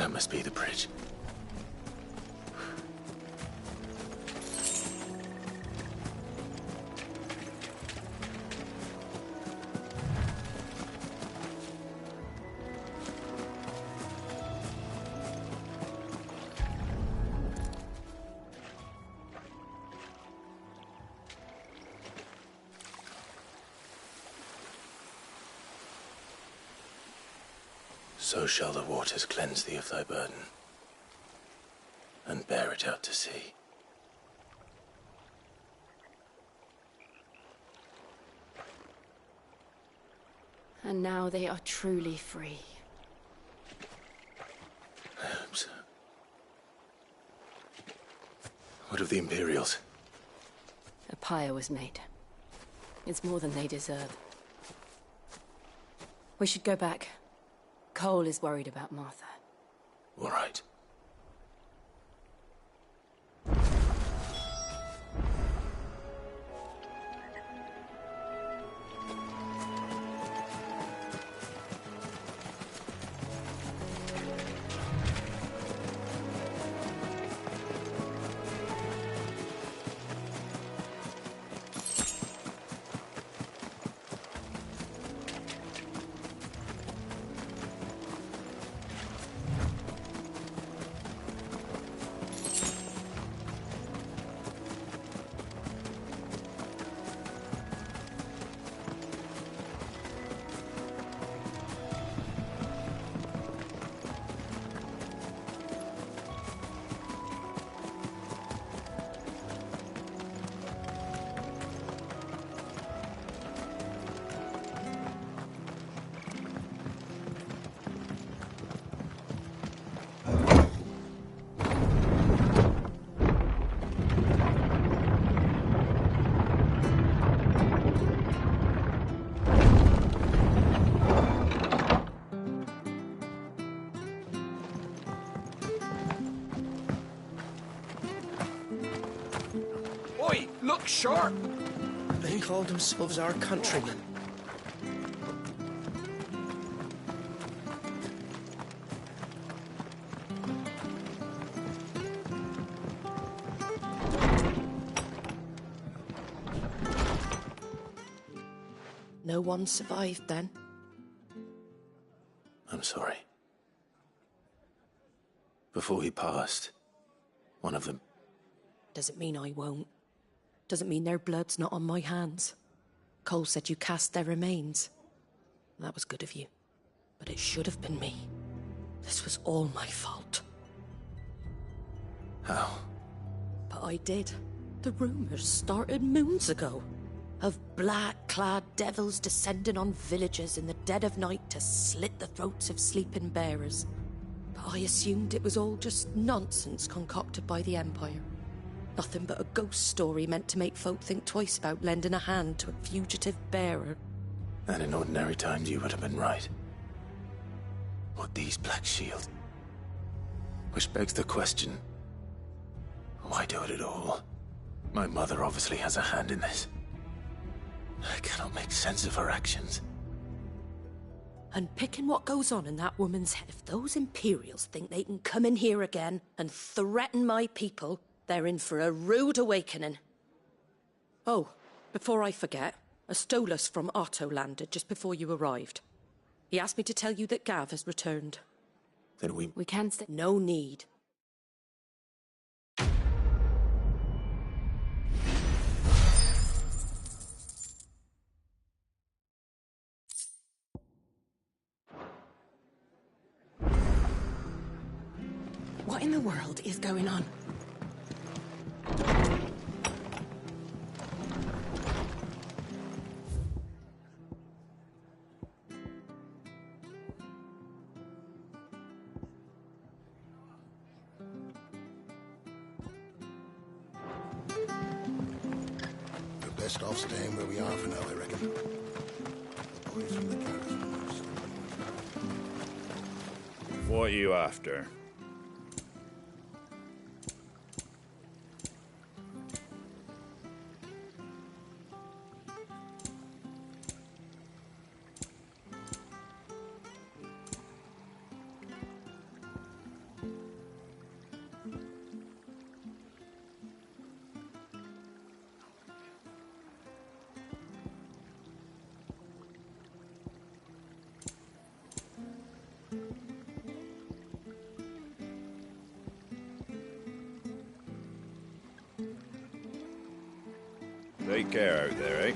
That must be the bridge. So shall the waters cleanse thee of thy burden, and bear it out to sea. And now they are truly free. I hope so. What of the Imperials? A pyre was made. It's more than they deserve. We should go back. Cole is worried about Martha. All right. Look sharp! They call themselves our countrymen. No one survived then? I'm sorry. Before he passed, one of them... Doesn't mean I won't. Doesn't mean their blood's not on my hands. Cole said you cast their remains. That was good of you. But it should have been me. This was all my fault. How? But I did. The rumours started moons ago. Of black-clad devils descending on villages in the dead of night to slit the throats of sleeping bearers. But I assumed it was all just nonsense concocted by the Empire. Nothing but a ghost story meant to make folk think twice about lending a hand to a fugitive bearer. And in ordinary times you would have been right. What these Black Shield? Which begs the question, why do it at all? My mother obviously has a hand in this. I cannot make sense of her actions. And picking what goes on in that woman's head, if those Imperials think they can come in here again and threaten my people, they're in for a rude awakening. Oh, before I forget, a Stolas from Otto landed just before you arrived. He asked me to tell you that Gav has returned. Then we can stay. No need. What in the world is going on? We're best off staying where we are for now, I reckon. The boys from the garrison. What are you after? Take care out there, eh?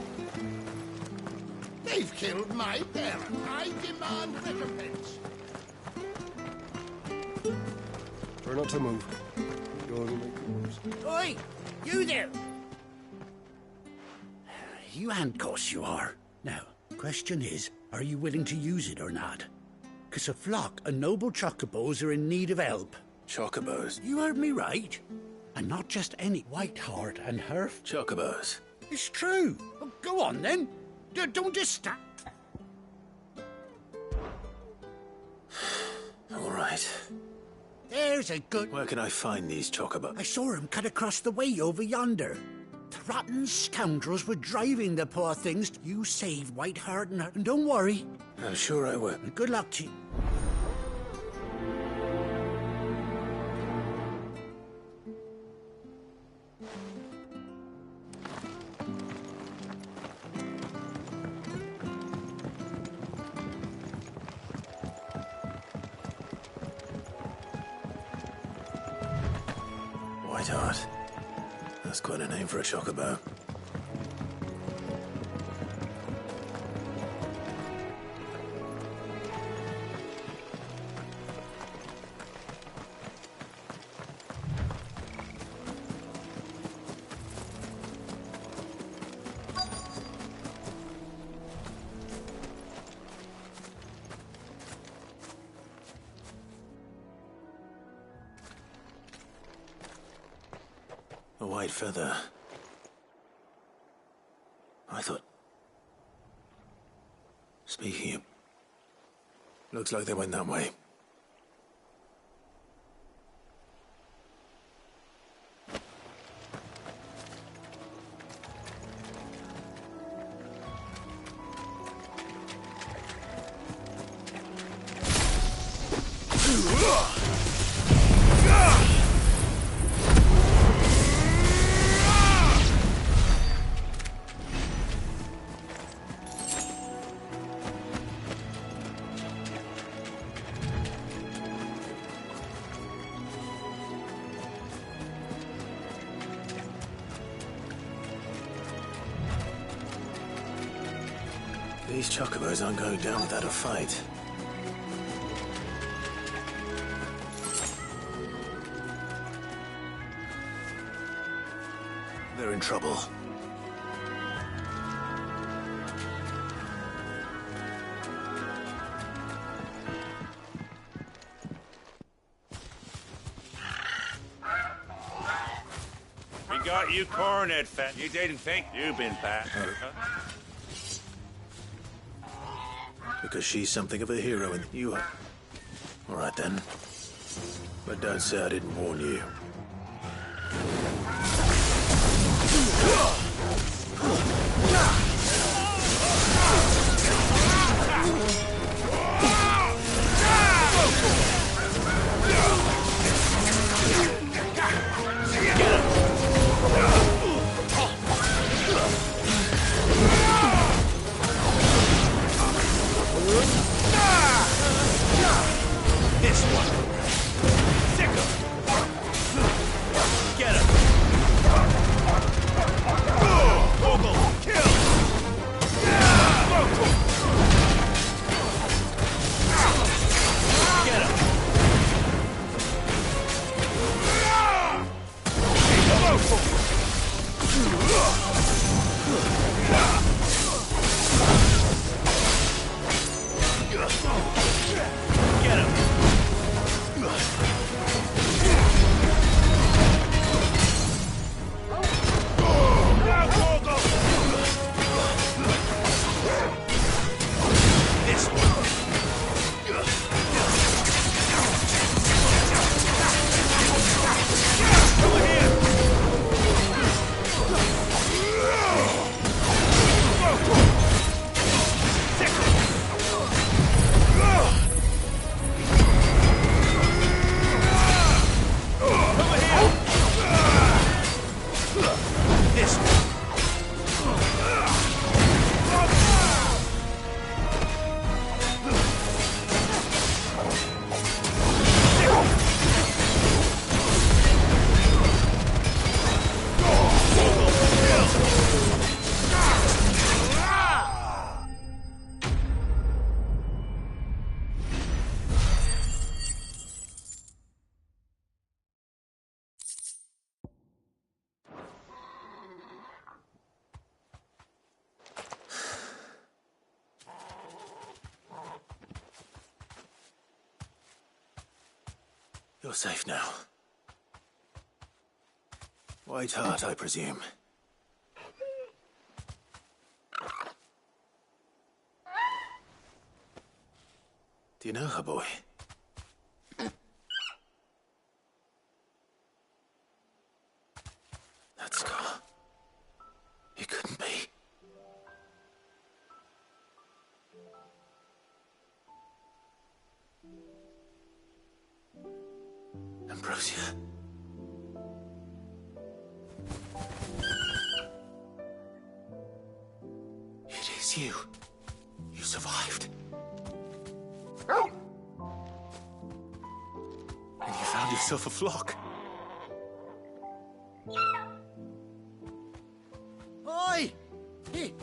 They've killed my parent. I demand recompense. Try not to move. You'll only make it worse. Oi! You there! You handcuffs you are. Now, question is, are you willing to use it or not? 'Cause a flock of noble chocobos are in need of help. Chocobos? You heard me right. And not just any Whiteheart and Herf. Chocobos? It's true. Well, go on then. Don't just stop. All right. There's a good... Where can I find these chocobos? I saw him cut across the way over yonder. The rotten scoundrels were driving the poor things. You save Whiteheart and her. And don't worry. I'm sure I will. And good luck to you. Whiteheart. That's quite a name for a chocobo. A white feather. I thought... Speaking of... Looks like they went that way. These chocobos aren't going down without a fight. They're in trouble. We got you cornered, fat. You didn't think you'd been pat. Because she's something of a hero and you are. All right then. But don't say I didn't warn you. This one. Sick of. You're safe now. White Hart, I presume. Do you know her, boy? That scar. It couldn't be. Ambrosia. It is you. You survived. And you found yourself a flock. Oi!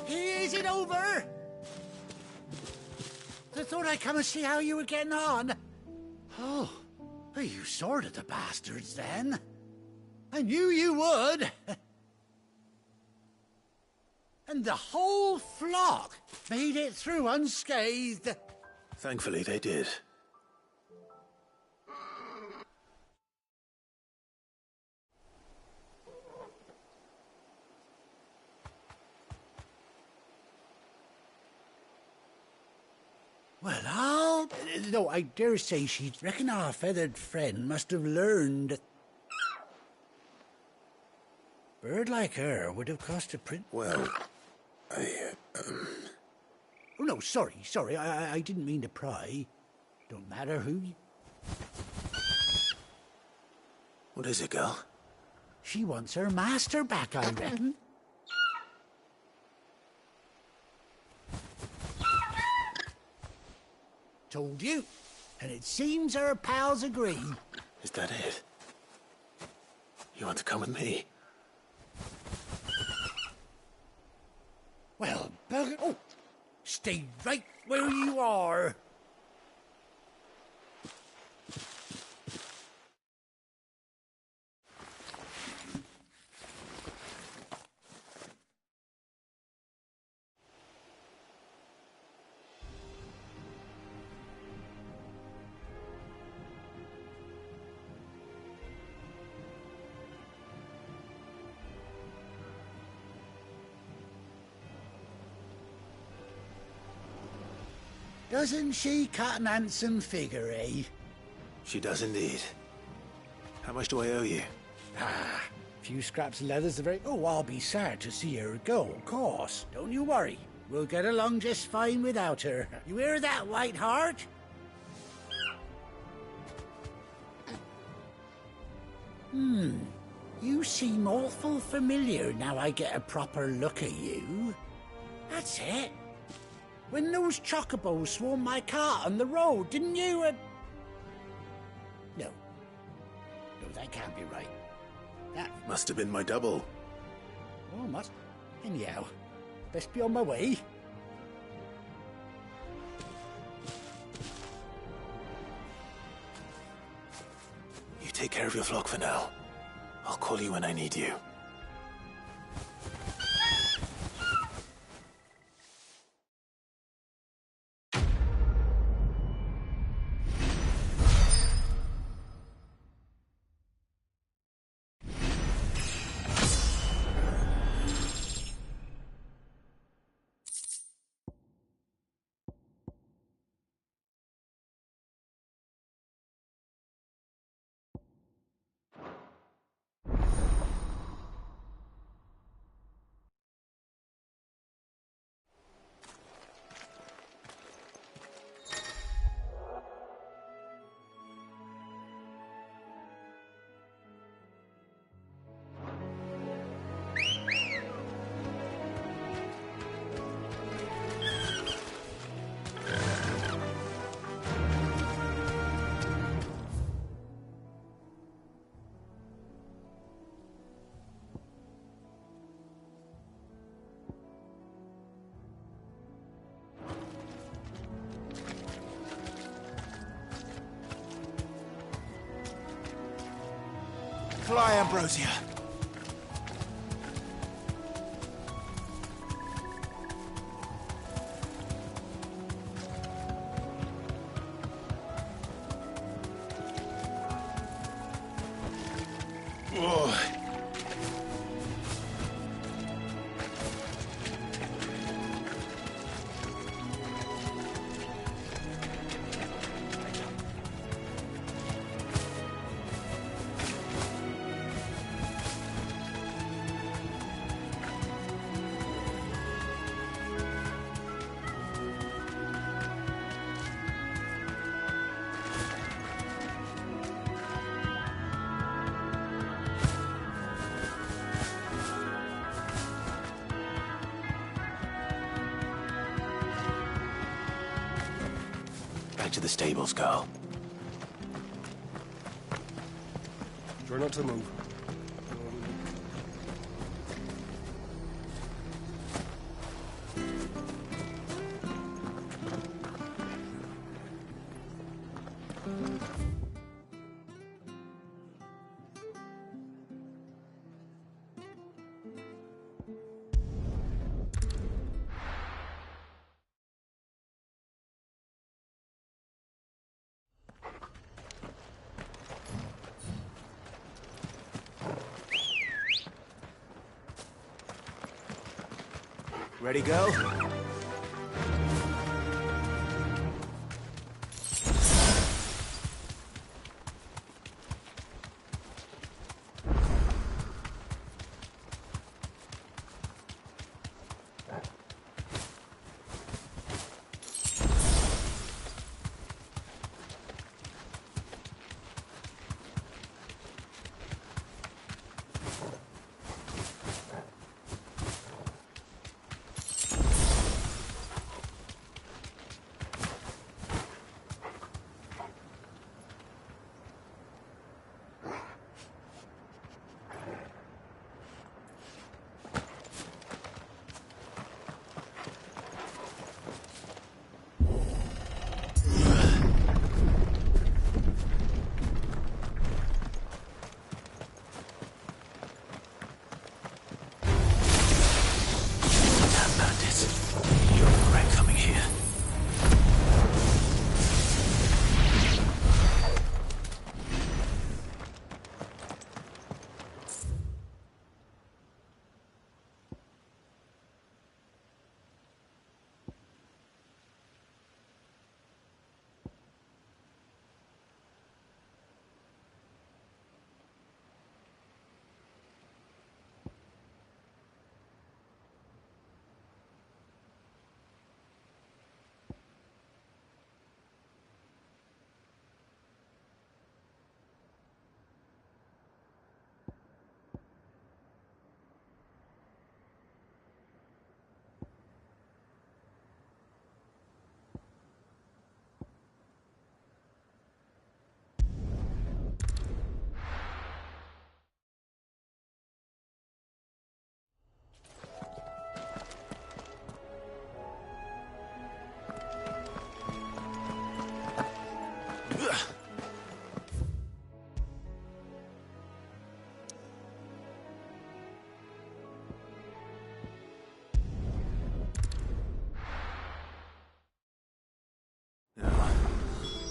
Is it over? I thought I'd come and see how you were getting on. Oh, well, you sorted the bastards then. I knew you would. And the whole flock made it through unscathed. Thankfully, they did. Well, no, I dare say she reckon our feathered friend must have learned. Bird like her would have cost a print. Well, Oh, no, sorry. I didn't mean to pry. Don't matter who you... what is it, girl? She wants her master back, I reckon. Told you. And it seems her pals agree. Is that it? You want to come with me? Well, bugger... Oh! Stay right where you are. Doesn't she cut an handsome figure, eh? She does indeed. How much do I owe you? Ah, a few scraps of leather's the very... Oh, I'll be sad to see her go, of course. Don't you worry. We'll get along just fine without her. You hear that, White Hart? You seem awful familiar now I get a proper look at you. That's it. When those chocobos swarmed my cart on the road, didn't you? No, that can't be right. That Must have been my double. oh, must. Anyhow, best be on my way. You take care of your flock for now. I'll call you when I need you. Fly, Ambrosia. Back to the stables, Carl. Try not to move. Ready, go?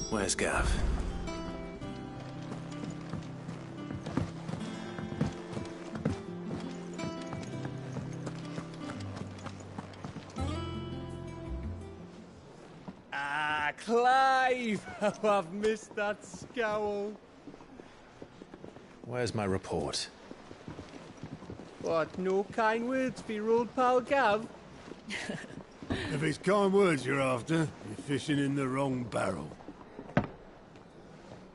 Where's Gav? Ah, Clive! How I've missed that scowl. Where's my report? What, no kind words for your old pal Gav? If it's kind words you're after, you're fishing in the wrong barrel.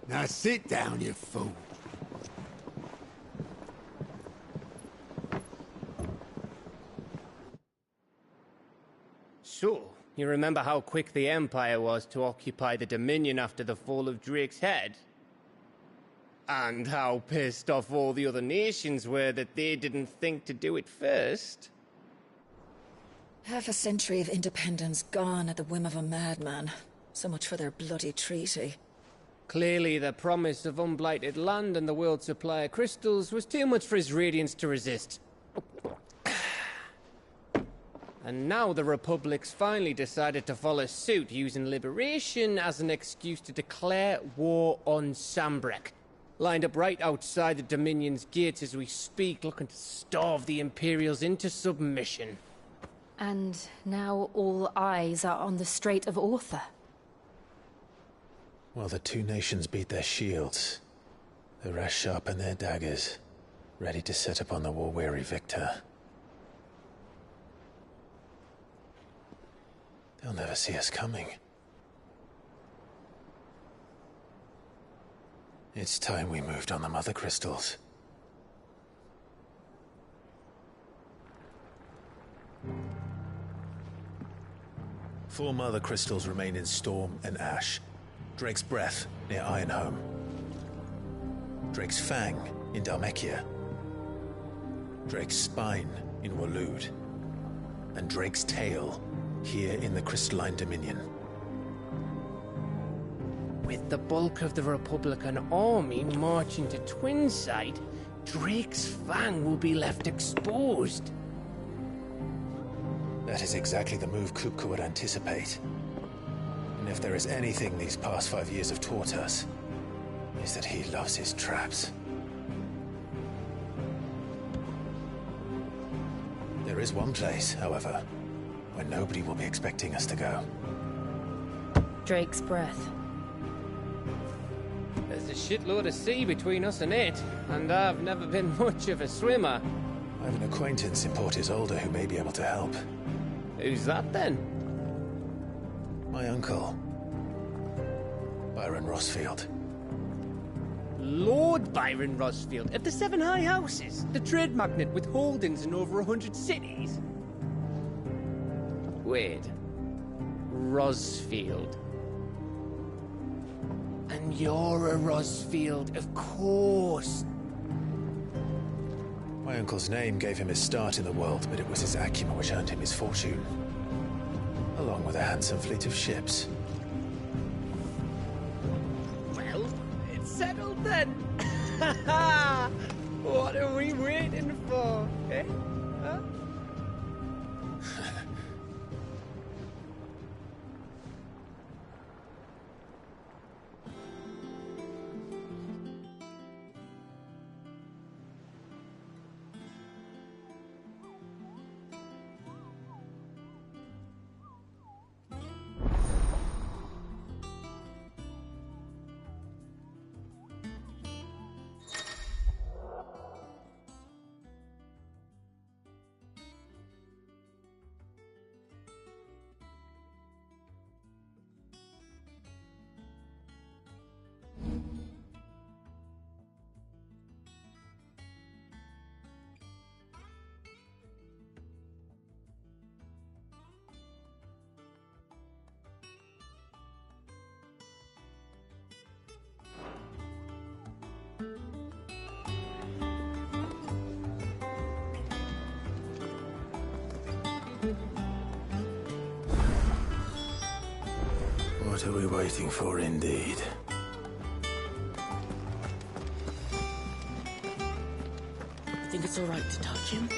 Now sit down, you fool. So, you remember how quick the Empire was to occupy the Dominion after the fall of Drake's head? And how pissed off all the other nations were that they didn't think to do it first? Half a century of independence gone at the whim of a madman. So much for their bloody treaty. Clearly, the promise of unblighted land and the world's supply of crystals was too much for his radiance to resist. And now the Republic's finally decided to follow suit, using liberation as an excuse to declare war on Sambrek. lined up right outside the Dominion's gates as we speak, looking to starve the Imperials into submission. And now all eyes are on the Strait of Author. While the two nations beat their shields, the rest sharpen their daggers, ready to set upon the war-weary victor. They'll never see us coming. It's time we moved on the Mother Crystals. Four Mother Crystals remain in Storm and Ash. Drake's Breath near Ironhome. Drake's Fang in Dhalmekia. Drake's Spine in Waloed. And Drake's Tail here in the Crystalline Dominion. With the bulk of the Republican army marching to Twinside, Drake's Fang will be left exposed. That is exactly the move Kupka would anticipate. And if there is anything these past 5 years have taught us, is that he loves his traps. There is one place, however, where nobody will be expecting us to go. Drake's Breath. There's a shitload of sea between us and it, and I've never been much of a swimmer. I have an acquaintance in Port Isolde who may be able to help. Who's that then? My uncle, Byron Rossfield. Lord Byron Rossfield of the Seven High Houses, the trade magnate with holdings in over 100 cities. Wait, Rossfield. And you're a Rossfield, of course. My uncle's name gave him his start in the world, but it was his acumen which earned him his fortune. Along with a handsome fleet of ships. Well, it's settled then. What are we waiting for, eh? Huh? What are we waiting for, indeed? You think it's all right to touch him?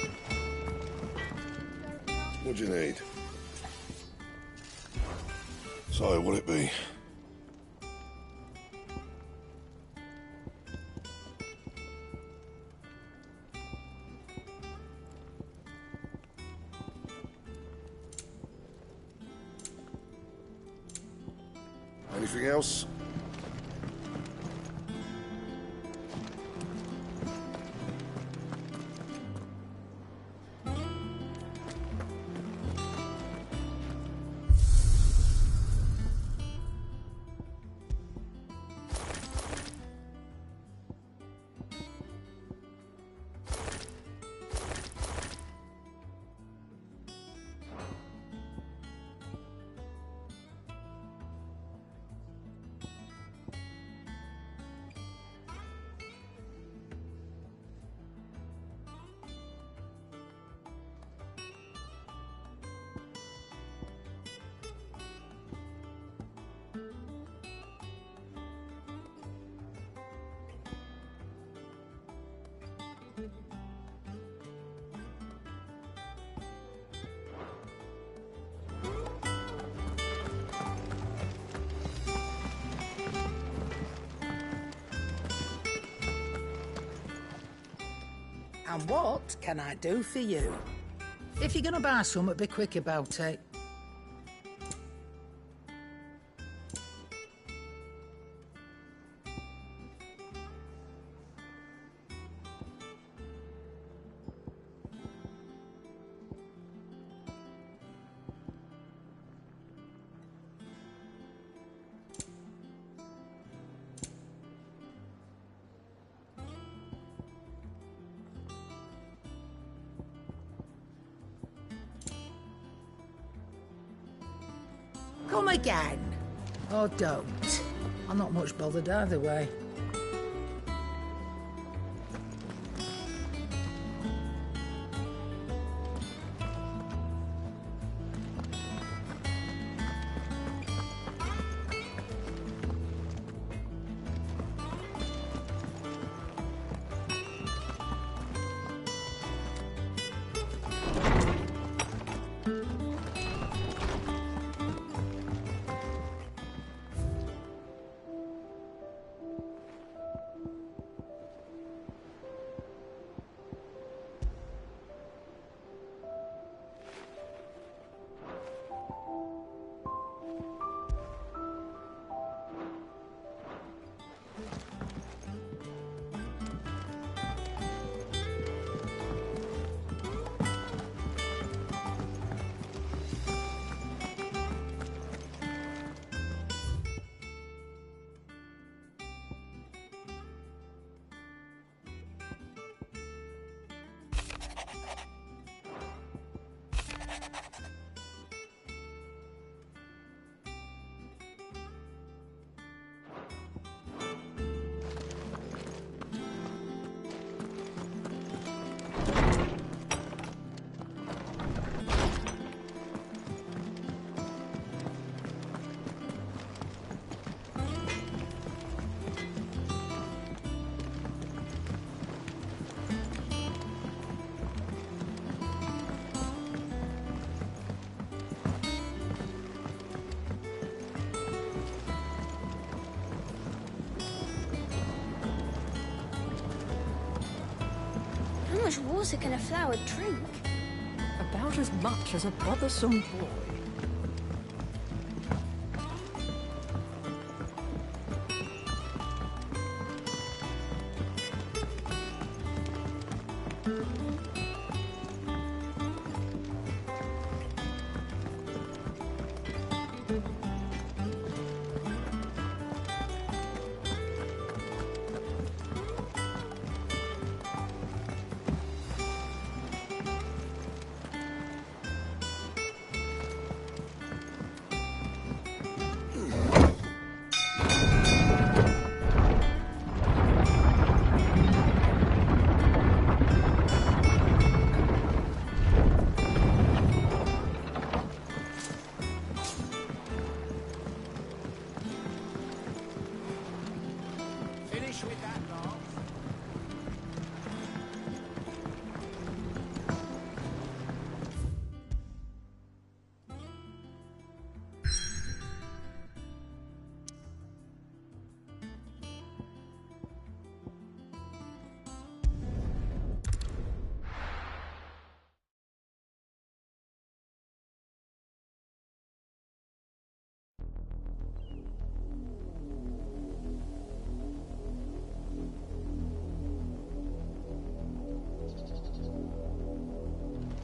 What do you need? So, what'll it be? Anything else? And what can I do for you? If you're gonna buy something, be quick about it. Come again. Or don't. I'm not much bothered either way. How much water can a flower drink? About as much as a bothersome boy.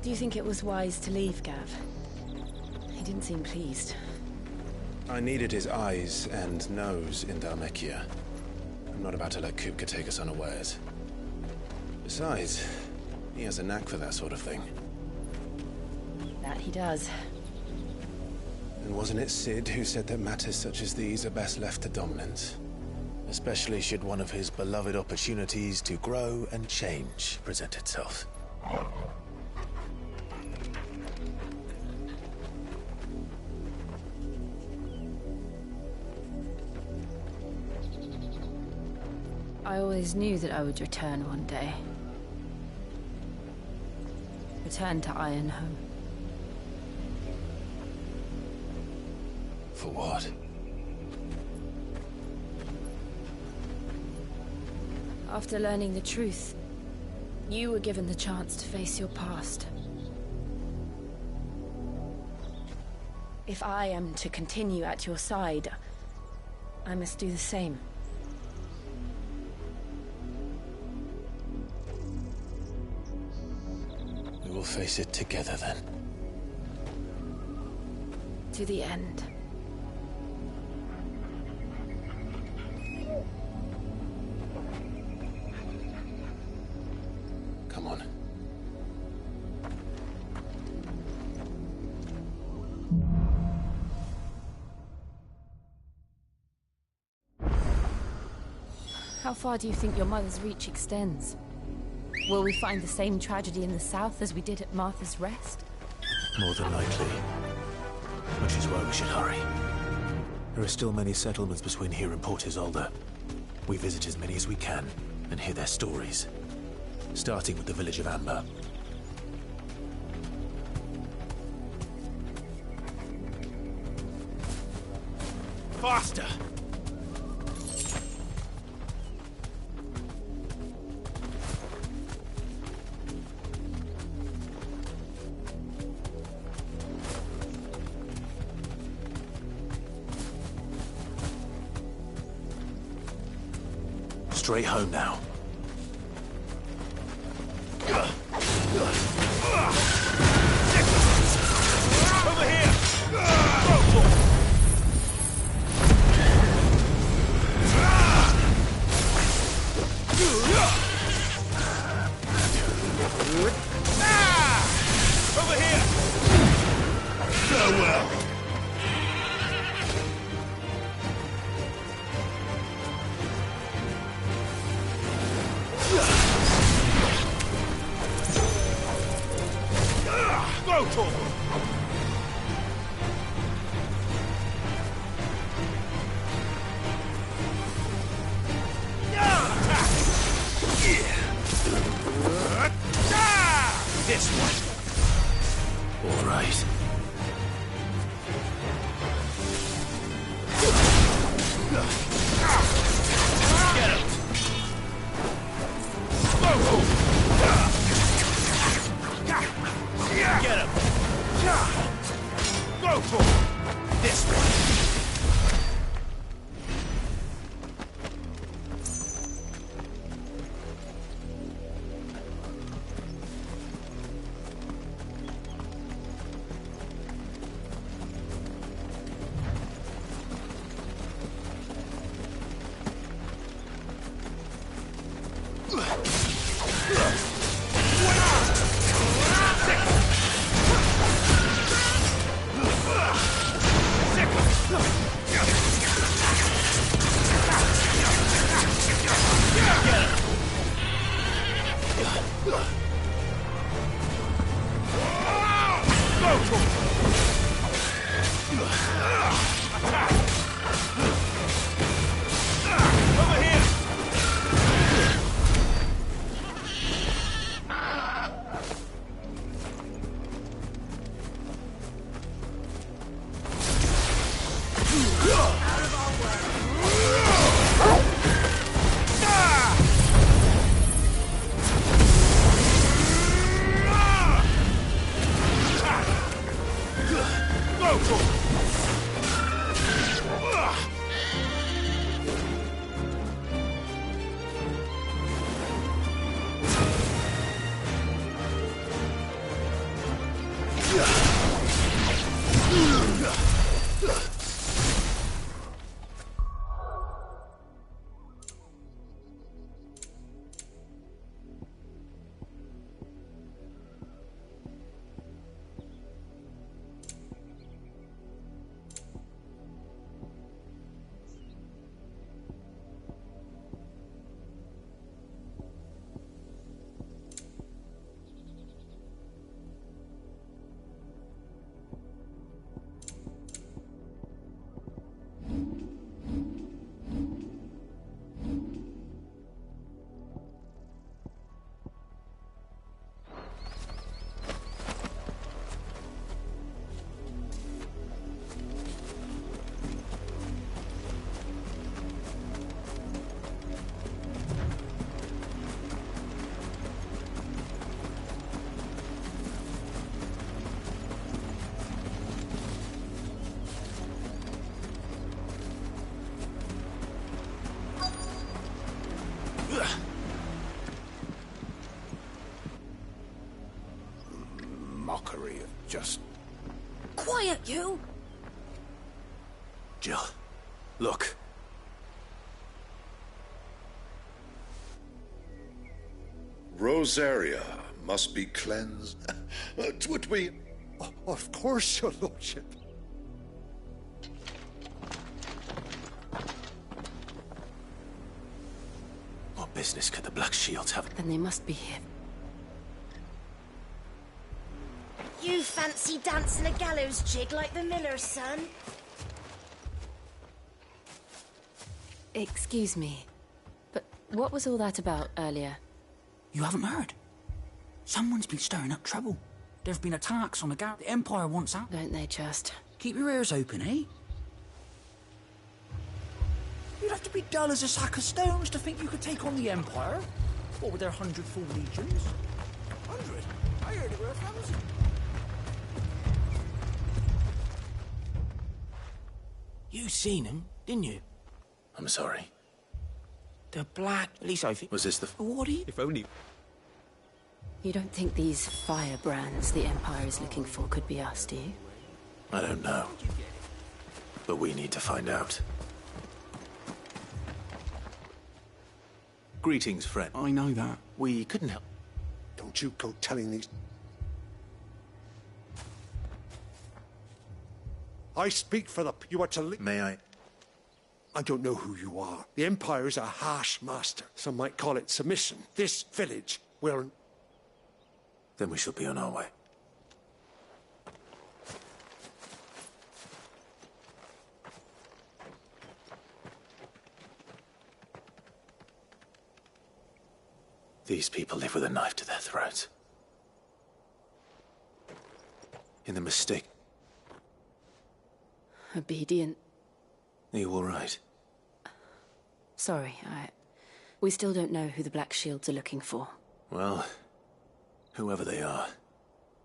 Do you think it was wise to leave, Gav? He didn't seem pleased. I needed his eyes and nose in Dhalmekia. I'm not about to let Kupka take us unawares. Besides, he has a knack for that sort of thing. That he does. And wasn't it Sid who said that matters such as these are best left to dominance? Especially should one of his beloved opportunities to grow and change present itself. I always knew that I would return one day. Return to Ironhome. For what? After learning the truth, You were given the chance to face your past. If I am to continue at your side, I must do the same. We will face it together then. To the end. Come on. How far do you think your mother's reach extends? Will we find the same tragedy in the south as we did at Martha's Rest? More than likely. Which is why we should hurry. There are still many settlements between here and Port Isolde. We visit as many as we can and hear their stories. Starting with the village of Amber. Faster! Straight home now. Over here! Over here! Farewell! Go, Torvald! This one. All right. Get him! Go! Get him! Go for it! This one! mockery of just... Quiet, you! Jill, look. Rosaria must be cleansed. Twould we... Of course, your lordship. What business could the Black Shields have? Then they must be here. You fancy dancing a gallows jig like the miller's son? Excuse me, but what was all that about earlier? You haven't heard? Someone's been stirring up trouble. There've been attacks on the guard. The Empire wants out. Don't they just? Keep your ears open, eh? You'd have to be dull as a sack of stones to think you could take on the Empire. What with their 100 full legions? 100? I heard it were 1,000. You seen him, didn't you? I'm sorry. The Black... At least I think... Was this the... What are you... If only... You don't think these firebrands the Empire is looking for could be us, do you? I don't know. But we need to find out. Greetings, friend. I know that. We couldn't help. Don't you go telling these... I speak for the... You are to... May I? I don't know who you are. The Empire is a harsh master. Some might call it submission. This village will... Then we shall be on our way. These people live with a knife to their throats. In the mistake. Obedient. Are you all right? Sorry, we still don't know who the Black Shields are looking for. Well, whoever they are,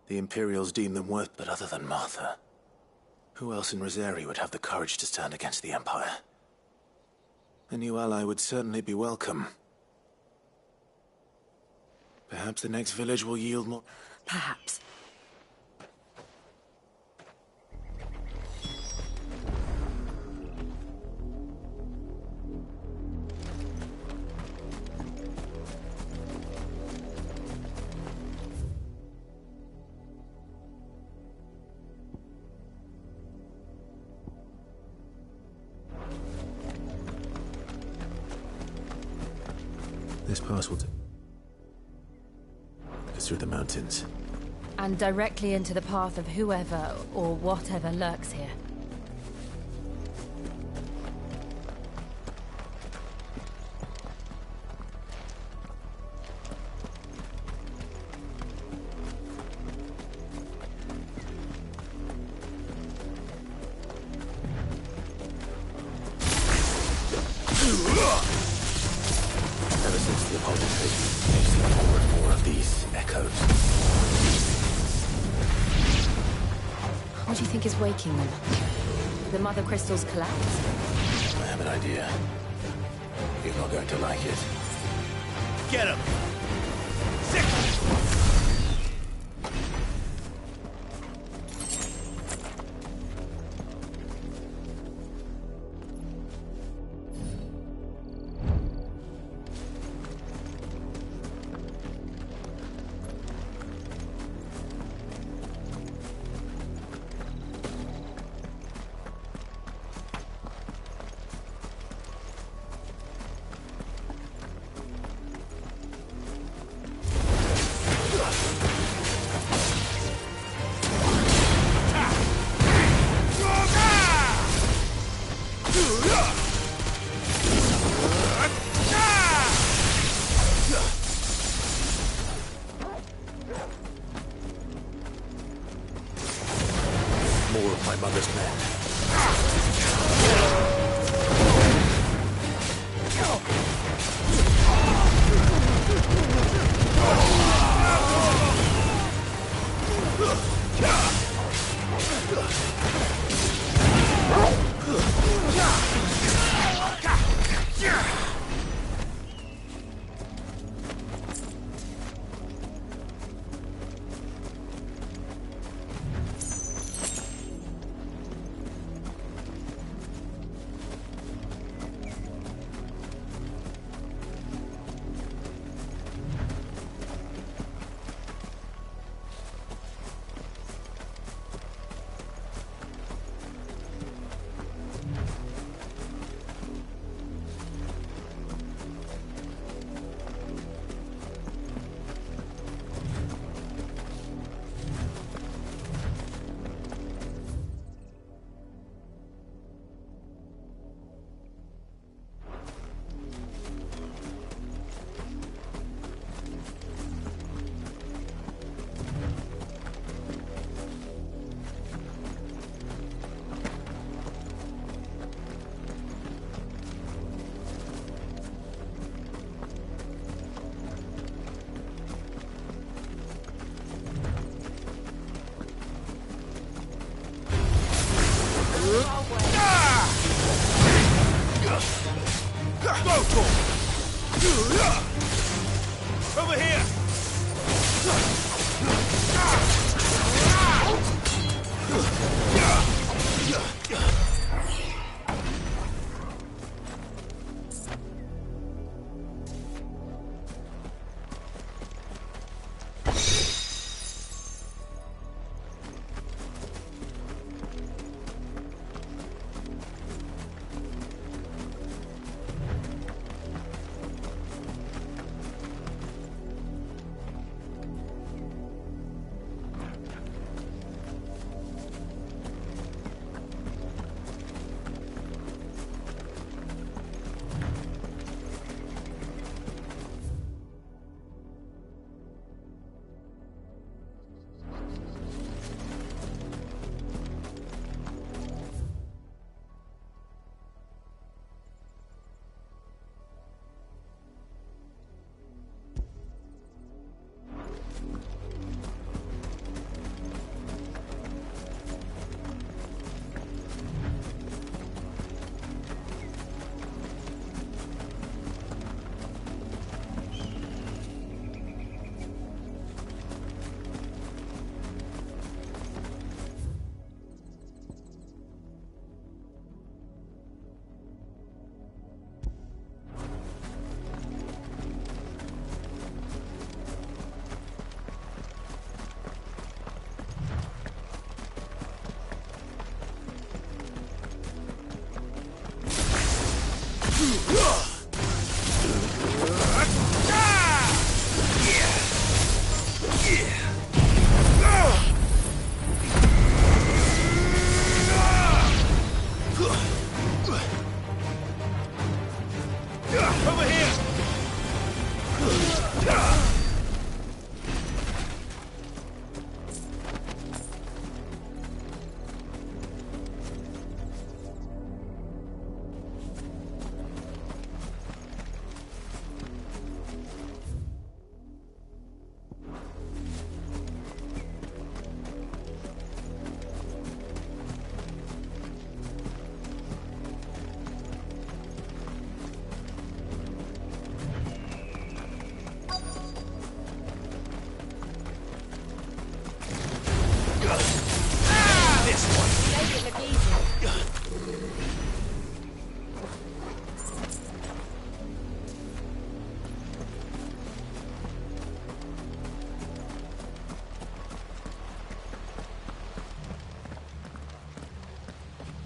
the Imperials deem them worth. But other than Martha, who else in Rosaria would have the courage to stand against the Empire? A new ally would certainly be welcome. Perhaps the next village will yield more... Perhaps. This pass will take us through the mountains. And directly into the path of whoever or whatever lurks here. Ever since the Apollo invasion, they've seen more and more of these echoes. What do you think is waking them? The Mother Crystal's collapse? I have an idea. You're not going to like it. Get him! More of my mother's men.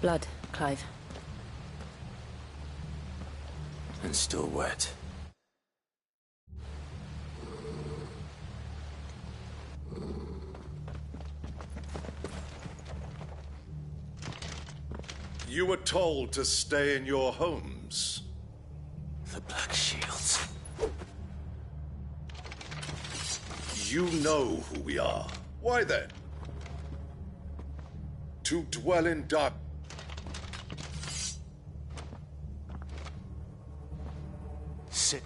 Blood, Clive. And still wet. You were told to stay in your homes. The Black Shields. You know who we are. Why then? To dwell in dark. Sit.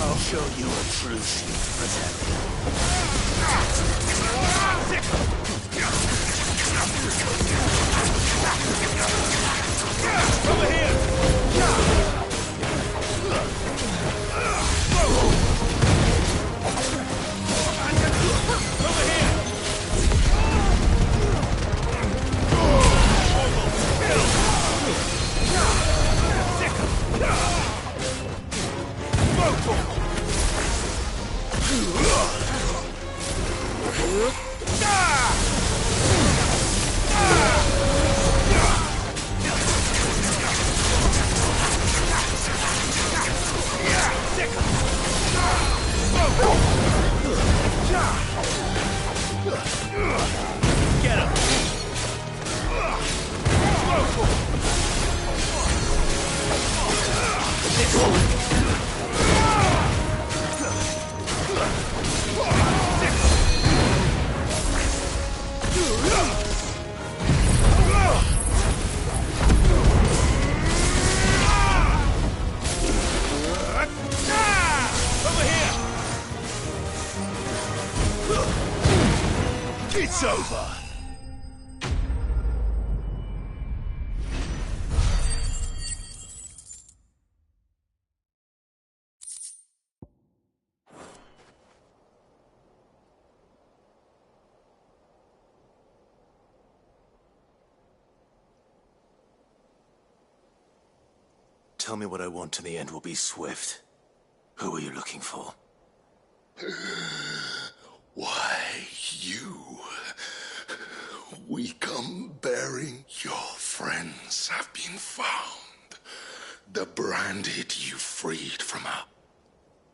I'll show you a true shield to protect. Over here! Get him! It's over! Tell me what I want and the end will be swift. Who are you looking for? Why, you. We come bearing your friends have been found. The branded you freed from her.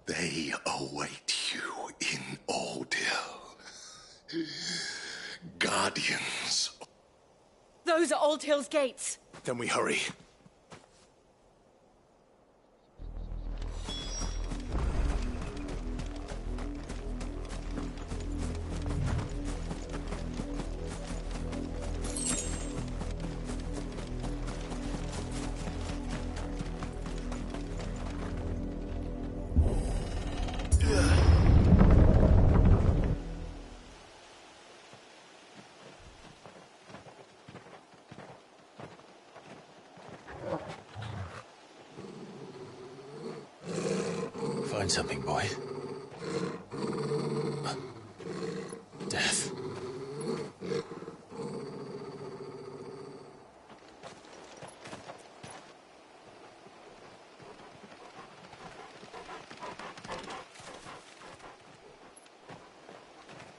They await you in Oldhill. Guardians. Those are Old Hill's gates. Then we hurry. Find something, boy. Death.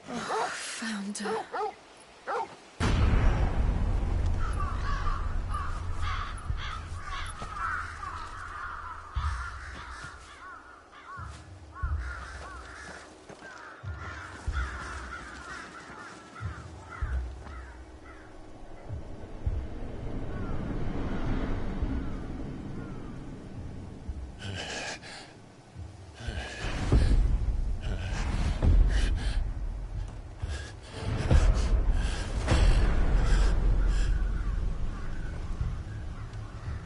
Oh, found her.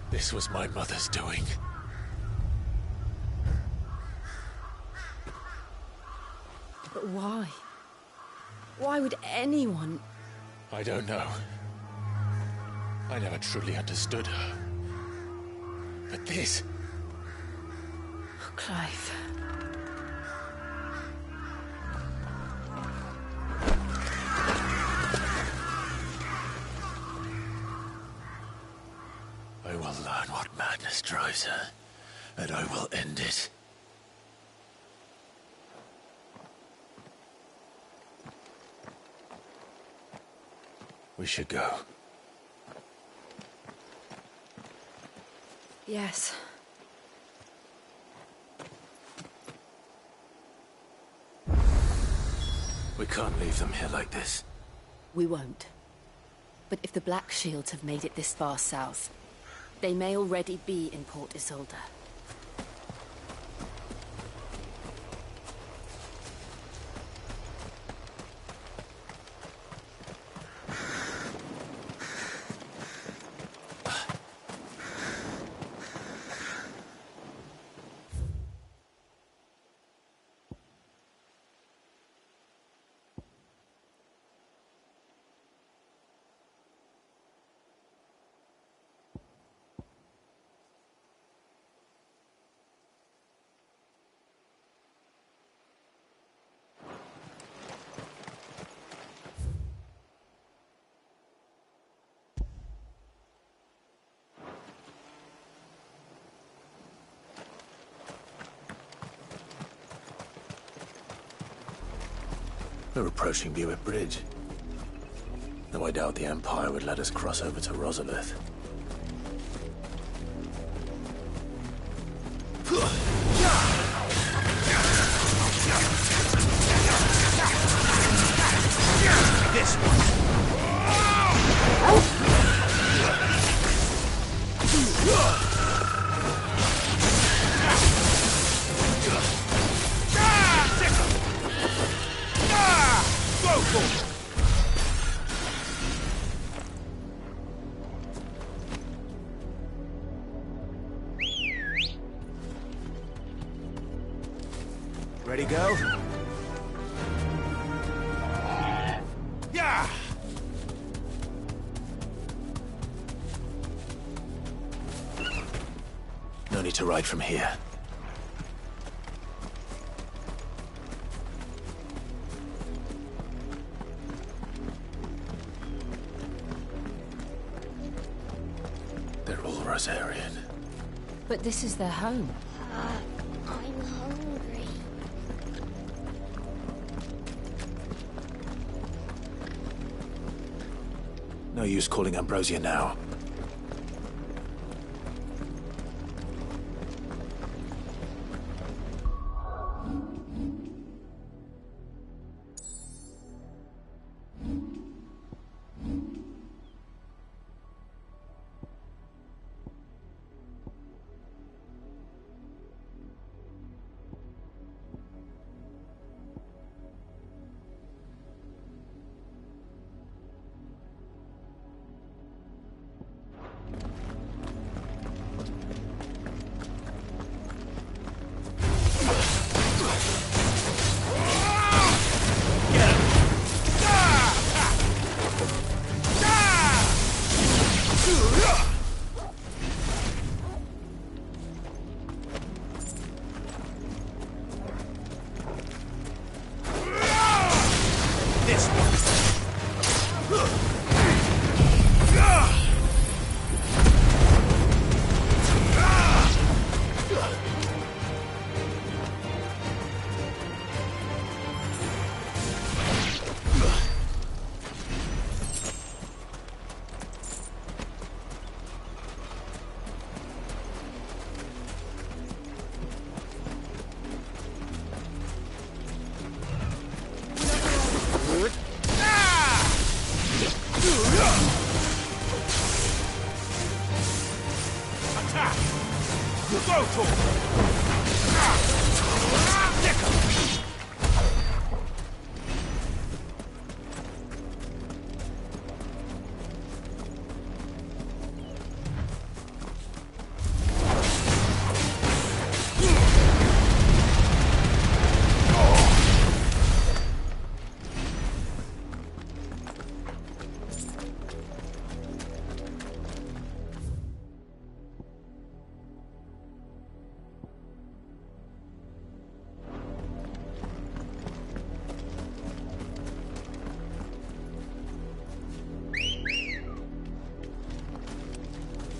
This was my mother's doing. But why? Why would anyone... I don't know. I never truly understood her. But this... Oh, Clive. I will learn what madness drives her, and I will end it. We should go. Yes. We can't leave them here like this. We won't. But if the Black Shields have made it this far south, they may already be in Port Isolde. We're approaching Buick Bridge. Though I doubt the Empire would let us cross over to Rosalith. This one. Ready, go? Yeah! No need to ride from here. They're all Rosarian. But this is their home. I'm hungry. No use calling Ambrosia now.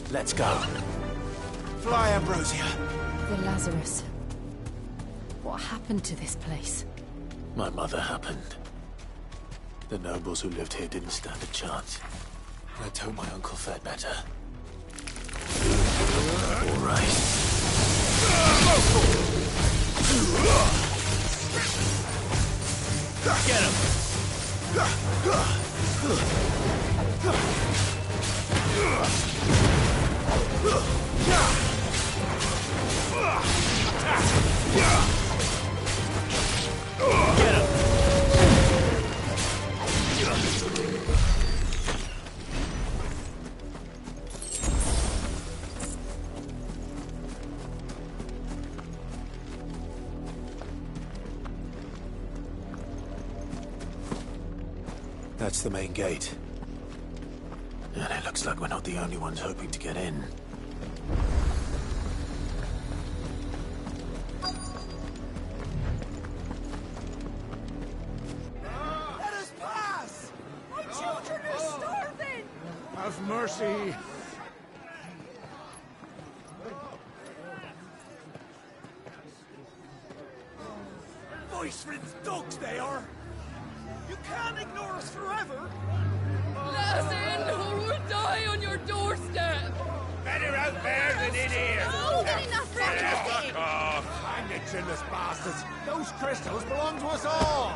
Let's go. Fly, Ambrosia. The Lazarus. What happened to this place? My mother happened. The nobles who lived here didn't stand a chance. Let's hope my uncle fared better. All right. Get him! That's the main gate. And it looks like we're not the only ones hoping to get in. Let us pass! My children are starving! Have mercy. Voice-ridden dogs they are! You can't ignore us forever! Let us in, or we'll die on your doorstep! Better out there than in here! No, get enough for Fuck off! Hang the chinless bastards. Those crystals belong to us all.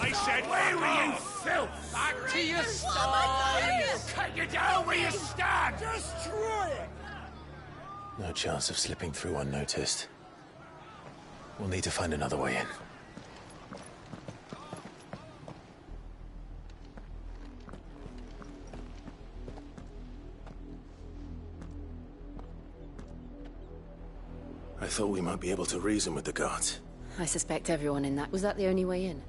I said, where were you, filth? Back to your sties! Cut you down where you stand! Destroy it! No chance of slipping through unnoticed. We'll need to find another way in. I thought we might be able to reason with the guards. I suspect everyone in that. Was that the only way in?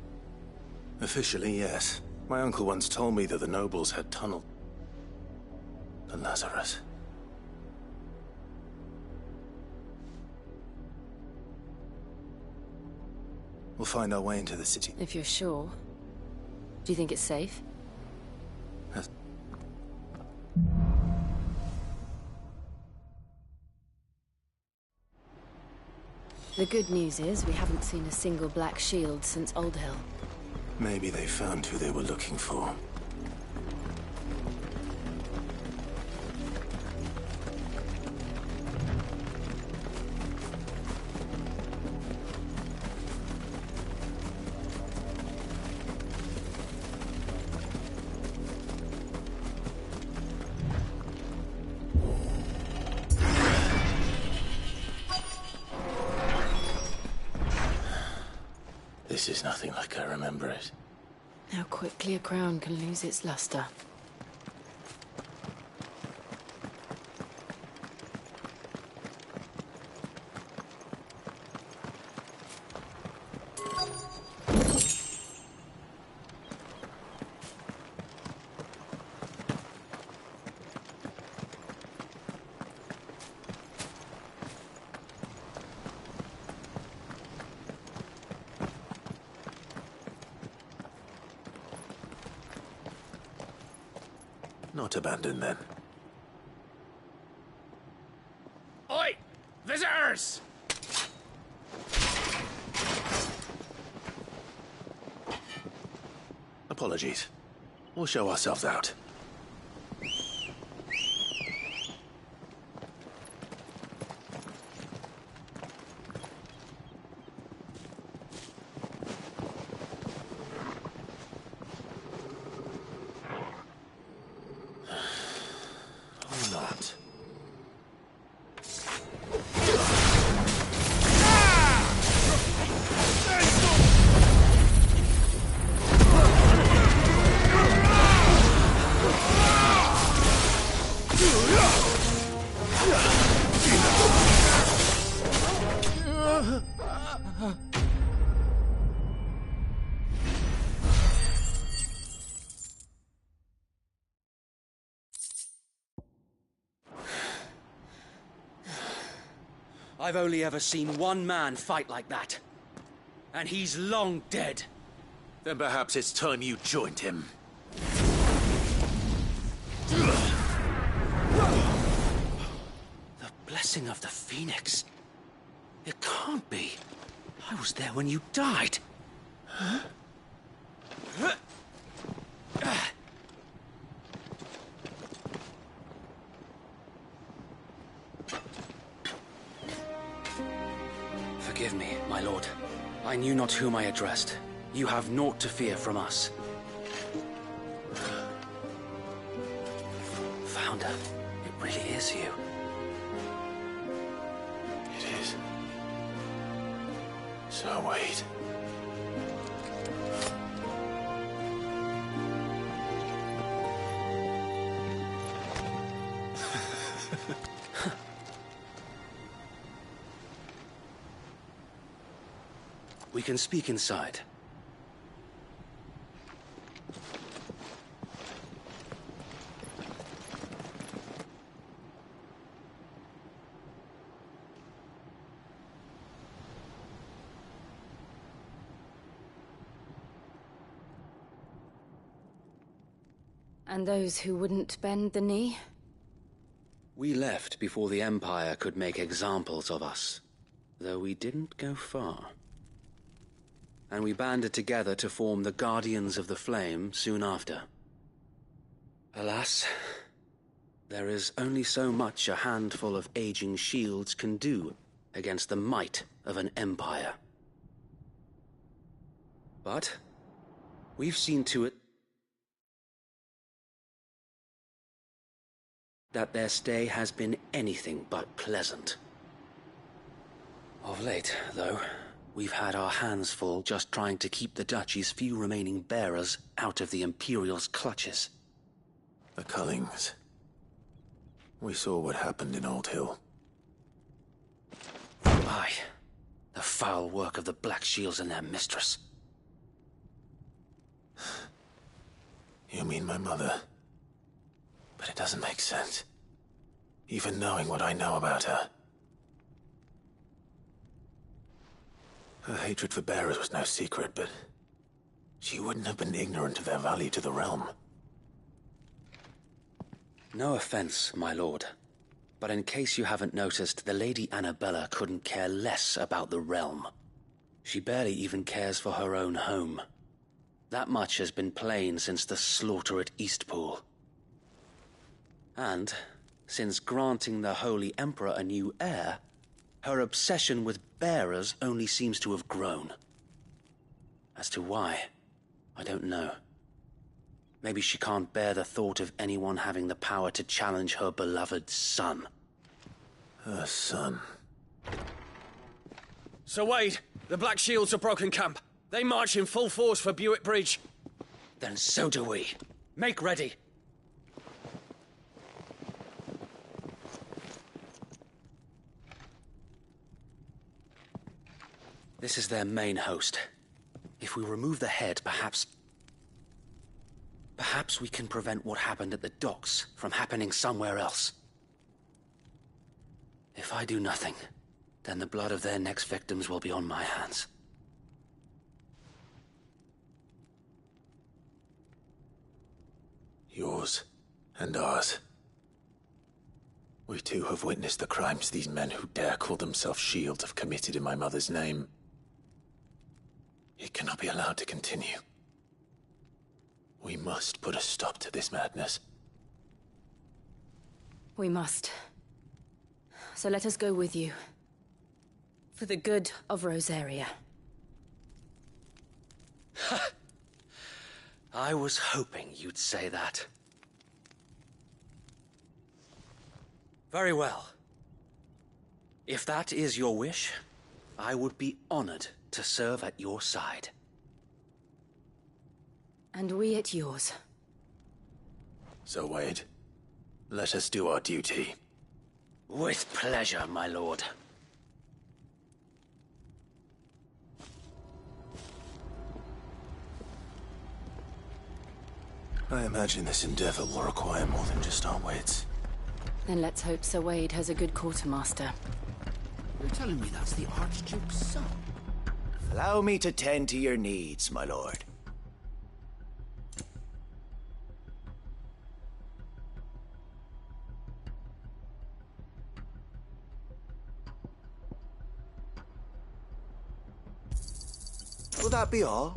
Officially, yes. My uncle once told me that the nobles had tunneled the Lazarus. We'll find our way into the city. If you're sure. Do you think it's safe? The good news is we haven't seen a single black shield since Old Hill. Maybe they found who they were looking for. This is nothing like I remember it. How quickly a crown can lose its luster. Not abandoned, then. Oi! Visitors! Apologies. We'll show ourselves out. Or not. I've only ever seen one man fight like that. And he's long dead. Then perhaps it's time you joined him. The blessing of the Phoenix. It can't be. I was there when you died. Huh? I knew not whom I addressed. You have naught to fear from us. Founder, it really is you. It is. So wait. We can speak inside. And those who wouldn't bend the knee? We left before the Empire could make examples of us, though we didn't go far. And we banded together to form the Guardians of the Flame soon after. Alas, there is only so much a handful of aging shields can do against the might of an empire. But we've seen to it that their stay has been anything but pleasant. Of late, though, we've had our hands full just trying to keep the Duchy's few remaining bearers out of the Imperial's clutches. The Cullings. We saw what happened in Old Hill. Aye. The foul work of the Black Shields and their mistress. You mean my mother? But it doesn't make sense. Even knowing what I know about her. Her hatred for bearers was no secret, but she wouldn't have been ignorant of their value to the realm. No offense, my lord. But in case you haven't noticed, the Lady Annabella couldn't care less about the realm. She barely even cares for her own home. That much has been plain since the slaughter at Eastpool. And, since granting the Holy Emperor a new heir, her obsession with bearers only seems to have grown. As to why, I don't know. Maybe she can't bear the thought of anyone having the power to challenge her beloved son. Her son. Sir Wade, the Black Shields have broken camp. They march in full force for Buick Bridge. Then so do we. Make ready. This is their main host. If we remove the head, perhaps we can prevent what happened at the docks from happening somewhere else. If I do nothing, then the blood of their next victims will be on my hands. Yours and ours. We too have witnessed the crimes these men who dare call themselves Shields have committed in my mother's name. It cannot be allowed to continue. We must put a stop to this madness. We must. So let us go with you. For the good of Rosaria. I was hoping you'd say that. Very well. If that is your wish, I would be honored to serve at your side. And we at yours. So, Wade, let us do our duty. With pleasure, my lord. I imagine this endeavor will require more than just our wits. Then let's hope Sir Wade has a good quartermaster. You're telling me that's the Archduke's son? Allow me to tend to your needs, my lord. Will that be all?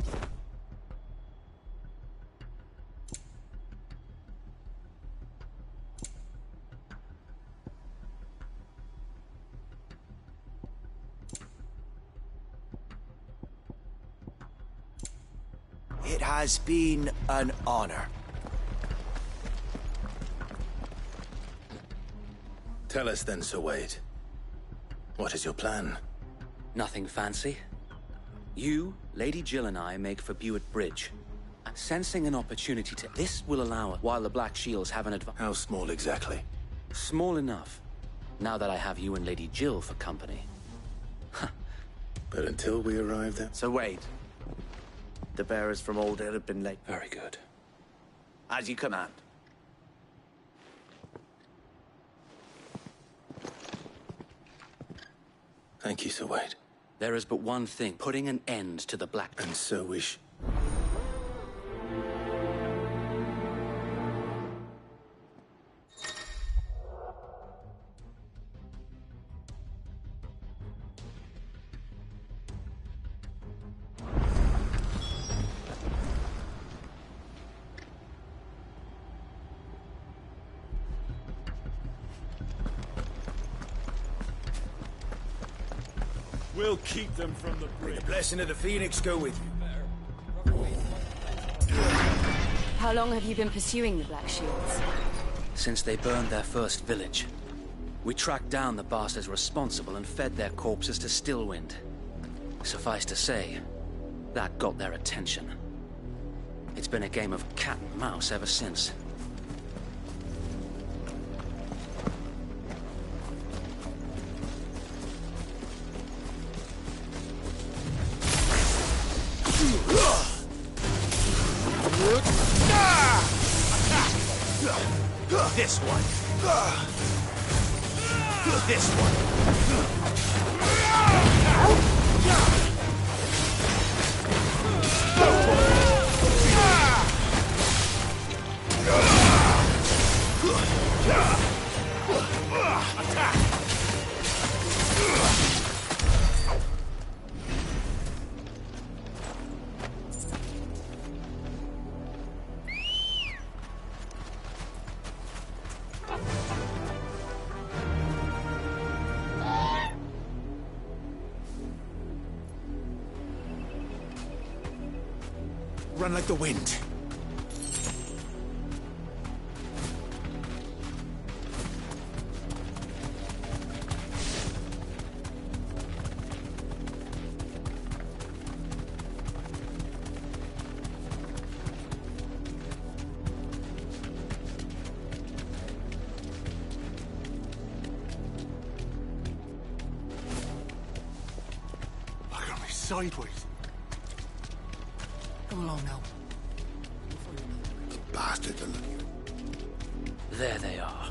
has been an honor. Tell us then, Sir Wade. What is your plan? Nothing fancy. You, Lady Jill and I make for Buett Bridge. Sensing an opportunity to... This will allow it while the Black Shields have an advantage. How small exactly? Small enough. Now that I have you and Lady Jill for company. But until we arrive there... So wait. The bearers from Oldale have been late. Very good. As you command. Thank you, Sir Wade. There is but one thing, putting an end to the Black... And so we We'll keep them from the bridge. May the blessing of the Phoenix go with you. How long have you been pursuing the Black Shields? Since they burned their first village. We tracked down the bastards responsible and fed their corpses to Stillwind. Suffice to say, that got their attention. It's been a game of cat and mouse ever since. This one. This Run like the wind. Look at me sideways. Come along now. Bastards are looking. There they are.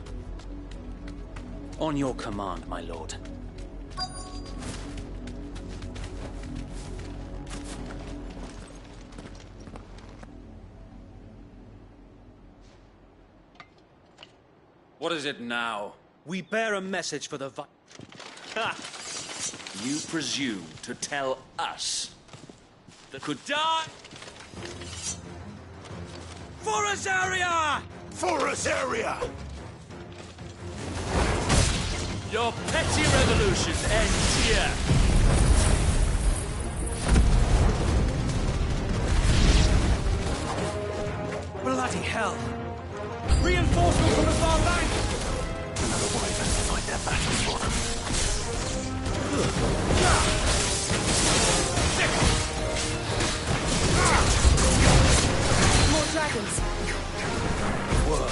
On your command, my lord. What is it now? We bear a message for the Ha! You presume to tell us that could die for Azaria! For Azaria! Your petty revolution ends here. Bloody hell! Reinforcements from the far bank! Another wyvern to fight their battles for them. More dragons. Whoa.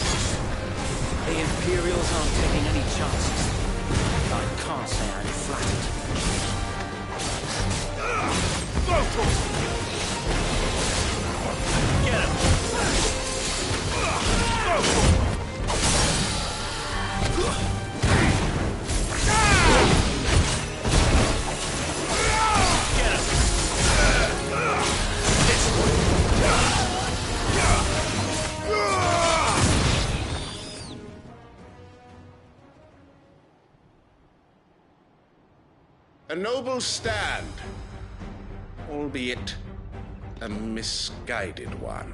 The Imperials aren't taking any chances. I can't say I'm flattered. Get him! A noble stand, albeit a misguided one.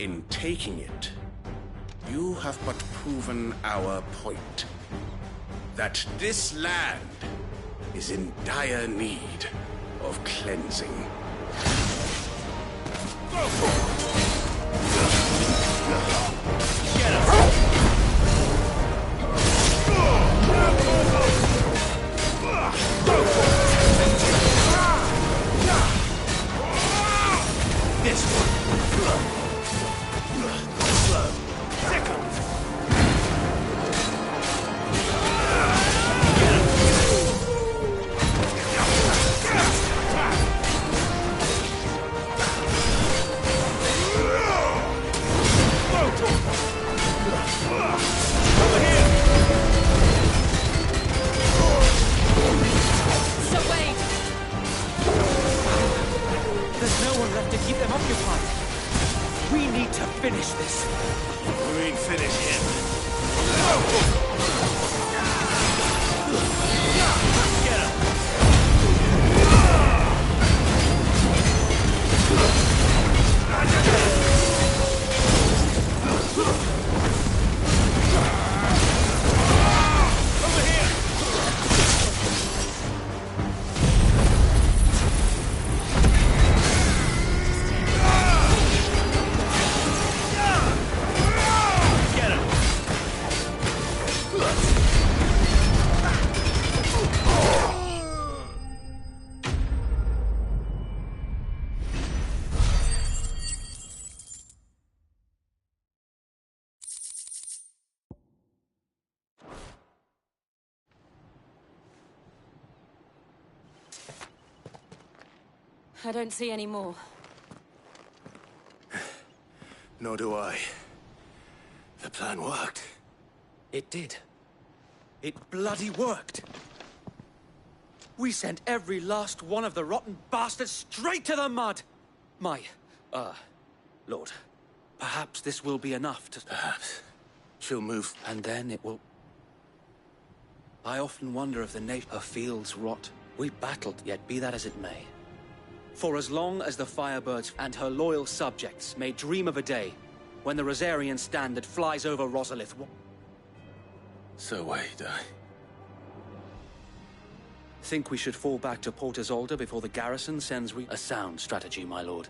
In taking it, you have but proven our point. That this land is in dire need of cleansing. I don't see any more. Nor do I. The plan worked. It did. It bloody worked. We sent every last one of the rotten bastards straight to the mud! Lord, perhaps this will be enough to... Perhaps. She'll move. And then it will... I often wonder if her fields rot. We battled, yet be that as it may. For as long as the Firebirds and her loyal subjects may dream of a day when the Rosarian standard flies over Rosalith... So wait, Think we should fall back to Port Isolde before the garrison sends a sound strategy, my lord.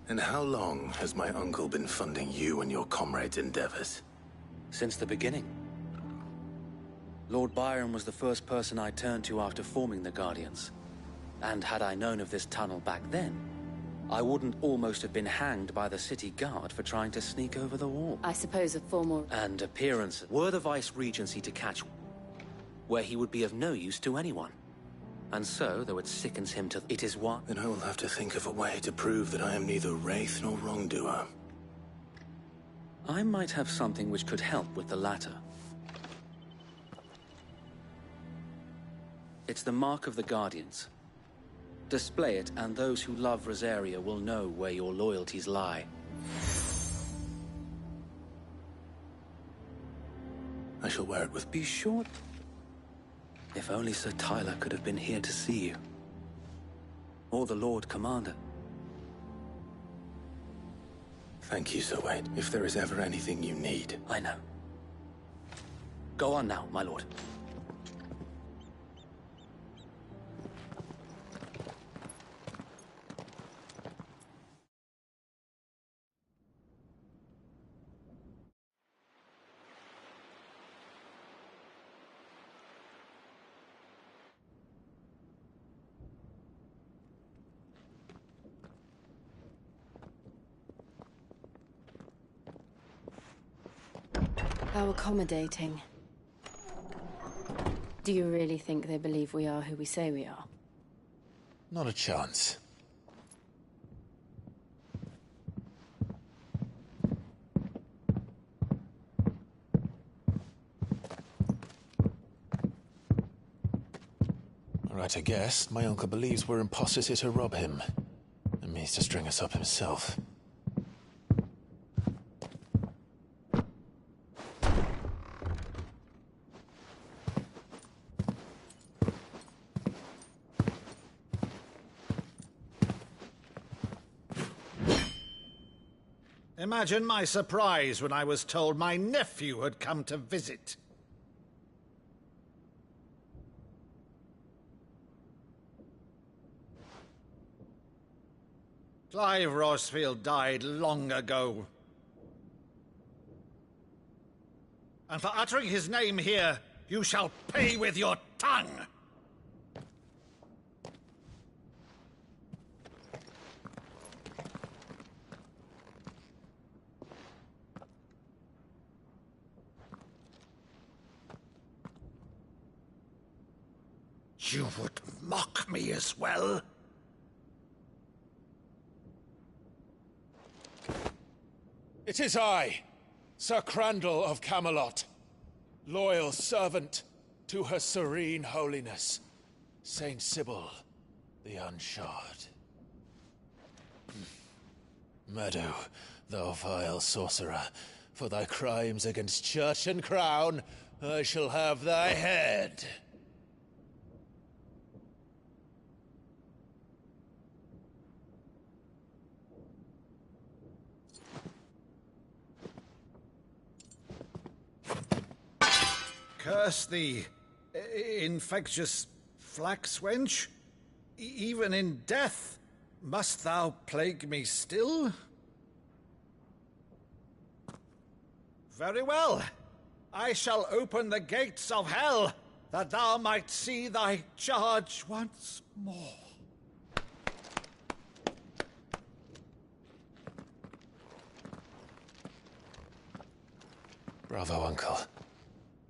And how long has my uncle been funding you and your comrades' endeavors? Since the beginning. Lord Byron was the first person I turned to after forming the Guardians. And had I known of this tunnel back then, I wouldn't almost have been hanged by the city guard for trying to sneak over the wall. I suppose a formal... And appearances were the Vice-Regency to catch, where he would be of no use to anyone. And so, though it sickens him to... It is what... Then I will have to think of a way to prove that I am neither wraith nor wrongdoer. I might have something which could help with the latter. It's the mark of the Guardians. Display it, and those who love Rosaria will know where your loyalties lie. I shall wear it with... Be sure... If only Sir Tyler could have been here to see you. Or the Lord Commander. Thank you, Sir Wade. If there is ever anything you need... I know. Go on now, my lord. How accommodating. Do you really think they believe we are who we say we are? Not a chance. Right, I guess. My uncle believes we're imposters here to rob him. And means to string us up himself. Imagine my surprise when I was told my nephew had come to visit. Clive Rosefield died long ago. And for uttering his name here, you shall pay with your tongue! You would mock me as well? It is I, Sir Crandall of Camelot, loyal servant to Her Serene Holiness, Saint Sybil the Unshod. Meadow, thou vile sorcerer, for thy crimes against church and crown, I shall have thy head. Curse thee, infectious flax wench. Even in death, must thou plague me still? Very well. I shall open the gates of hell, that thou might see thy charge once more. Bravo, Uncle.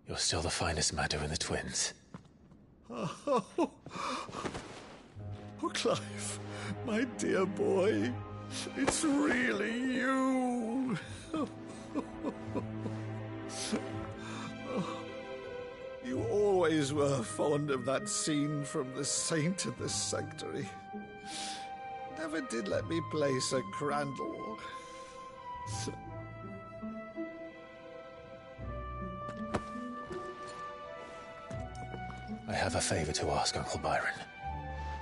You're still the finest Meadow in the twins. Oh, Clive, my dear boy, it's really you. You always were fond of that scene from The Saint of the Sanctuary. Never did let me play Sir Crandall. I have a favor to ask, Uncle Byron.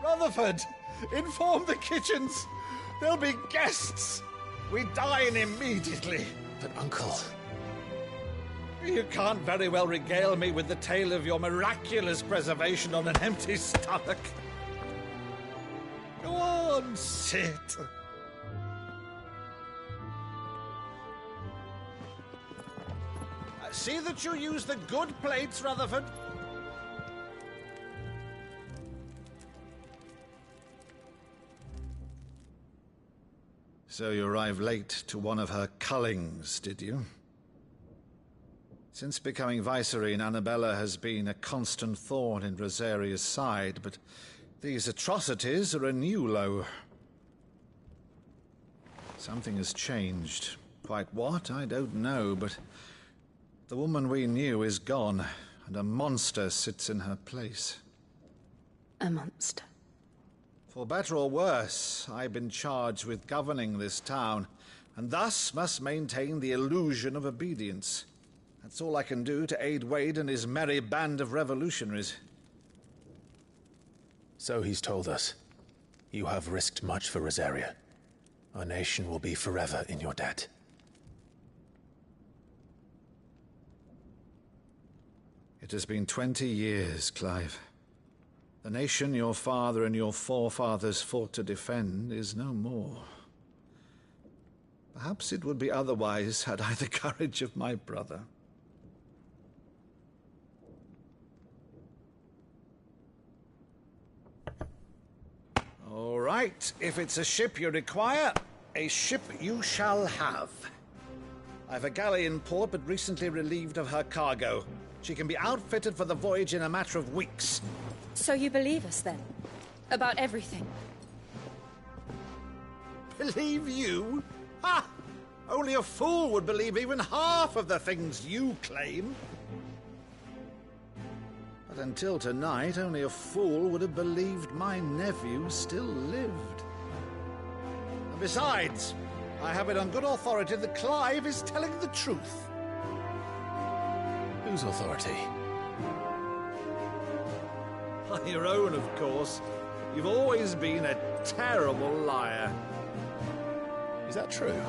Rutherford, inform the kitchens. There'll be guests. We dine immediately. But, Uncle... You can't very well regale me with the tale of your miraculous preservation on an empty stomach. Go on, sit. See that you use the good plates, Rutherford. So you arrived late to one of her cullings, did you? Since becoming Vicereine, Annabella has been a constant thorn in Rosaria's side, but these atrocities are a new low. Something has changed. Quite what, I don't know, but the woman we knew is gone, and a monster sits in her place. A monster? For better or worse, I've been charged with governing this town, and thus must maintain the illusion of obedience. That's all I can do to aid Wade and his merry band of revolutionaries. So he's told us. You have risked much for Rosaria. Our nation will be forever in your debt. It has been 20 years, Clive. The nation your father and your forefathers fought to defend is no more. Perhaps it would be otherwise had I the courage of my brother. All right, if it's a ship you require, a ship you shall have. I've a galley in port, but recently relieved of her cargo. She can be outfitted for the voyage in a matter of weeks. So you believe us, then? About everything? Believe you? Ha! Only a fool would believe even half of the things you claim. But until tonight, only a fool would have believed my nephew still lived. And besides, I have it on good authority that Clive is telling the truth. Whose authority? On your own, of course. You've always been a terrible liar. Is that true?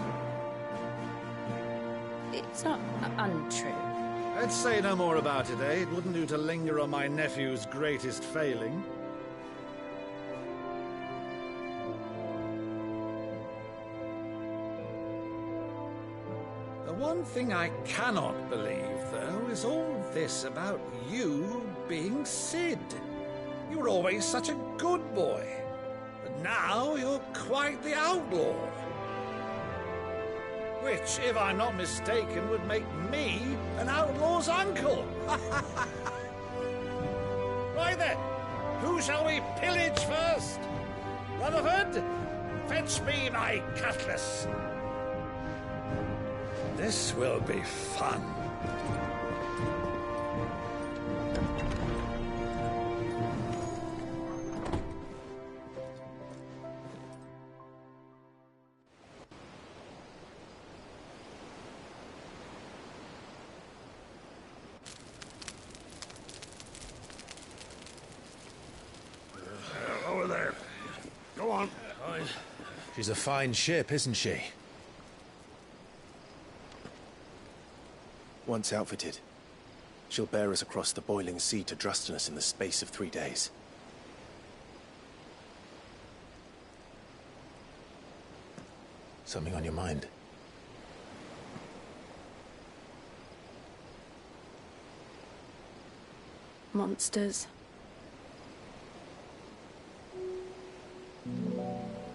It's not untrue. Let's say no more about it, eh? It wouldn't do to linger on my nephew's greatest failing. The one thing I cannot believe, though, is all this about you being Sid. You were always such a good boy, but now you're quite the outlaw. Which, if I'm not mistaken, would make me an outlaw's uncle. Right then, who shall we pillage first? Rutherford, fetch me my cutlass. This will be fun. Over there. Go on. She's a fine ship, isn't she? Once outfitted, she'll bear us across the boiling sea to Drustinus in the space of 3 days. Something on your mind? Monsters.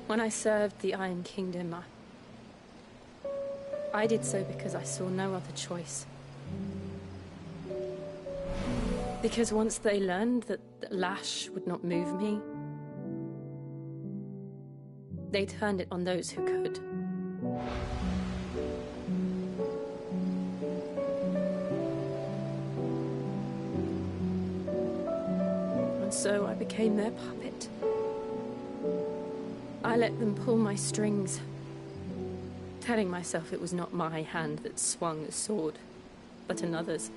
When I served the Iron Kingdom, I did so because I saw no other choice. Because once they learned that the lash would not move me, they turned it on those who could. And so I became their puppet. I let them pull my strings, telling myself it was not my hand that swung the sword, but another's.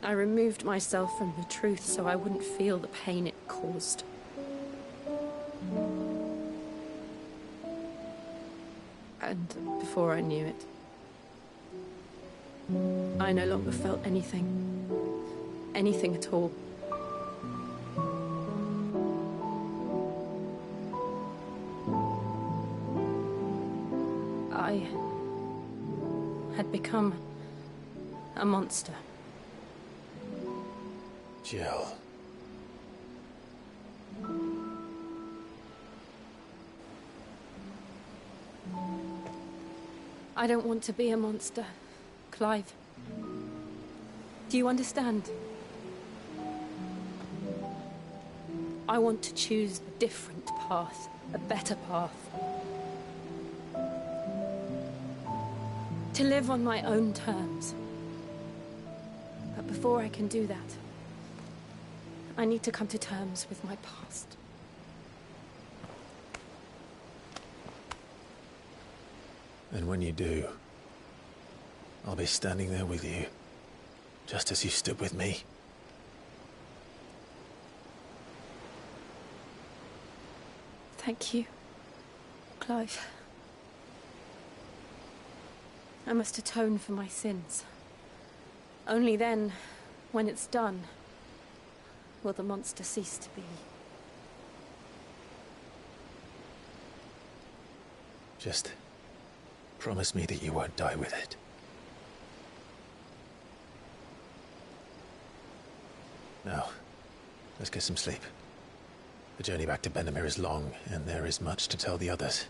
I removed myself from the truth so I wouldn't feel the pain it caused. And before I knew it, I no longer felt anything. Anything at all. I had become a monster. Jill. I don't want to be a monster, Clive. Do you understand? I want to choose a different path, a better path. To live on my own terms. But before I can do that, I need to come to terms with my past. And when you do, I'll be standing there with you, just as you stood with me. Thank you, Clive. I must atone for my sins. Only then, when it's done, will the monster cease to be. Just promise me that you won't die with it. Now, let's get some sleep. The journey back to Benamir is long, and there is much to tell the others.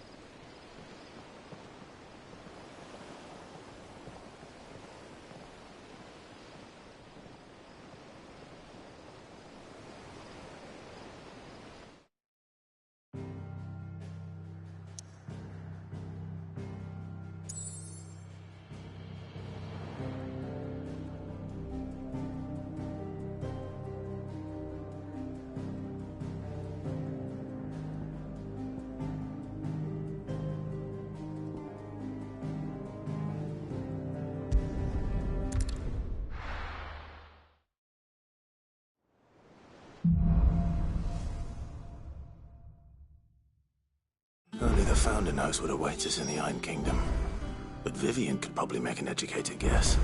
Founder knows what awaits us in the Iron Kingdom. But Vivian could probably make an educated guess.